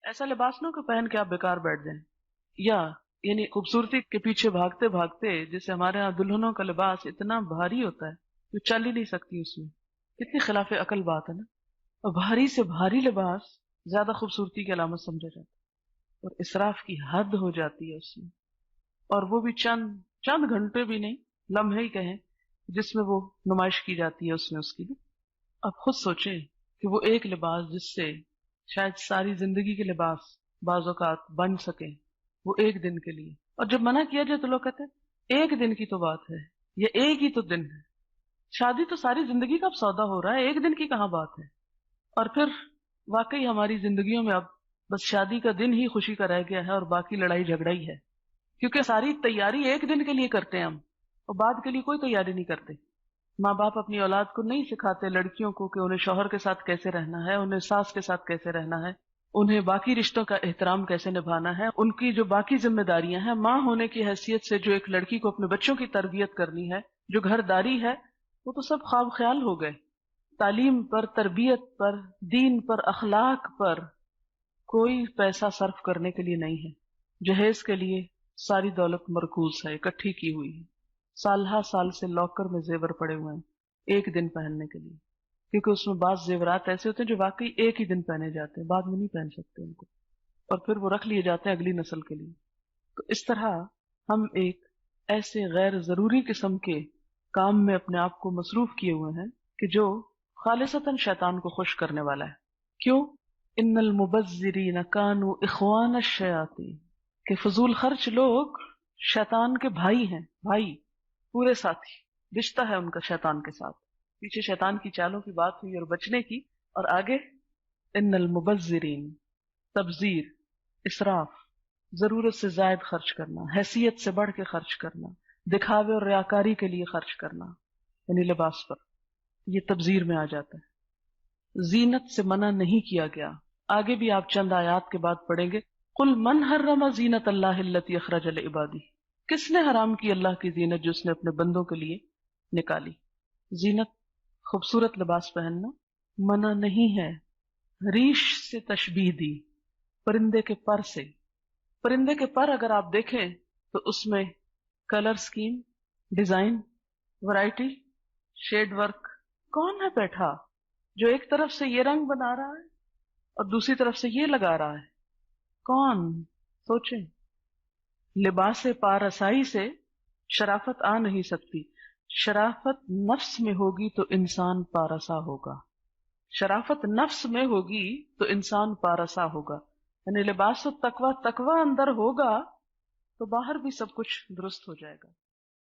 ایسا لباس نہ کہ پہن کے آپ بیکار بیٹھ جائیں، یا یعنی خوبصورتی کے پیچھے بھاگتے بھاگتے، جیسے ہمارے ہاں دلہنوں کا لباس اتنا بھاری ہوتا ہے جو چل ہی نہیں سکتی اس میں. کتنی خلاف عقل بات ہے نا. اور بھاری سے بھاری لباس زیادہ خوبصورتی کی علامت سمجھا جاتا ہے، اور اسراف کی حد ہو جاتی ہے اس میں. اور وہ بھی چند چند گھنٹے بھی نہیں، لمحے ہی کہیں، جس میں وہ نمائش کی جاتی ہے اس میں اس کی بھی. اب خود سوچیں کہ وہ ایک لباس جس سے شاید ساری زندگی کے لباس بعض اوقات بن سکیں، وہ ایک دن کے لیے. اور جب منع کیا جائے تو لوگ کہتے ہیں ایک دن کی تو بات ہے، یہ ایک ہی تو دن ہے. شادی تو ساری زندگی کا اب سودا ہو رہا ہے، ایک دن کی کہاں بات ہے. اور پھر واقعی ہماری زندگیوں میں اب بس شادی کا دن ہی خوشی کا رہ گیا ہے اور باقی لڑائی جھگڑا ہی ہے، کیونکہ ساری تیاری ایک دن کے لیے کرتے ہیں ہم، اور بعد کے لیے کوئی تیاری نہیں کرتے. ماں باپ اپنی اولاد کو نہیں سکھاتے لڑکیوں کو کہ انہیں شوہر کے ساتھ کیسے رہنا ہے، انہیں ساس کے ساتھ کیسے رہنا ہے، انہیں باقی رشتوں کا احترام کیسے نبھانا ہے. ان کی جو باقی ذمہ داریاں ہیں ماں ہونے کی حیثیت سے، جو ایک لڑکی کو اپنے بچوں کی تربیت کرنی ہے، جو گھر داری ہے، وہ تو سب خواب خیال ہو گئے. تعلیم پر، تربیت پر، دین پر، اخلاق پر کوئی پیسہ صرف کرنے کے لیے نہیں ہے. جہیز کے لیے ساری دولت مرکوز ہے، اکٹھی کی ہوئی ہے. سال ہر سال سے لاکر میں زیور پڑے ہوئے ہیں ایک دن پہننے کے لیے، کیونکہ اس میں بعض زیورات ایسے ہوتے ہیں جو واقعی ایک ہی دن پہنے جاتے ہیں، بعد میں نہیں پہن سکتے ان کو، اور پھر وہ رکھ لیے جاتے ہیں اگلی نسل کے لیے. تو اس طرح ہم ایک ایسے غیر ضروری قسم کے کام میں اپنے آپ کو مصروف کیے ہوئے ہیں کہ جو خالصتاً شیطان کو خوش کرنے والا ہے. کیوں؟ ان المبذرین کانوا اخوان الشیاطین، کہ فضول خرچ لوگ شیطان کے بھائی ہیں، بھائی پورے ساتھی، رشتہ ہے ان کا شیطان کے ساتھ. پیچھے شیطان کی چالوں کی بات ہوئی اور بچنے کی، اور آگے ان المبذرین، تبذیر، اسراف، ضرورت سے زائد خرچ کرنا، حیثیت سے بڑھ کے خرچ کرنا، دکھاوے اور ریاکاری کے لیے خرچ کرنا، یعنی لباس پر، یہ تبذیر میں آ جاتا ہے. زینت سے منع نہیں کیا گیا. آگے بھی آپ چند آیات کے بعد پڑھیں گے، قل من حرم زینت اللہ التی اخرج لعبادہ، کس نے حرام کی اللہ کی زینت جو اس نے اپنے بندوں کے لیے نکالی. زینت خوبصورت لباس پہننا منع نہیں ہے. ریش سے تشبیہ دی، پرندے کے پر سے. پرندے کے پر اگر آپ دیکھیں تو اس میں colour scheme, design, variety, shade work. کون ہے بیٹھا جو ایک طرف سے یہ رنگ بنا رہا ہے اور دوسری طرف سے یہ لگا رہا ہے؟ کون؟ سوچیں. لباس پارسائی سے شرافت آ نہیں سکتی. شرافت نفس میں ہوگی تو انسان پارسا ہوگا. شرافت نفس میں ہوگی تو انسان پارسا ہوگا. یعنی لباس و تقوی، تقوی اندر ہوگا تو باہر بھی سب کچھ درست ہو جائے گا.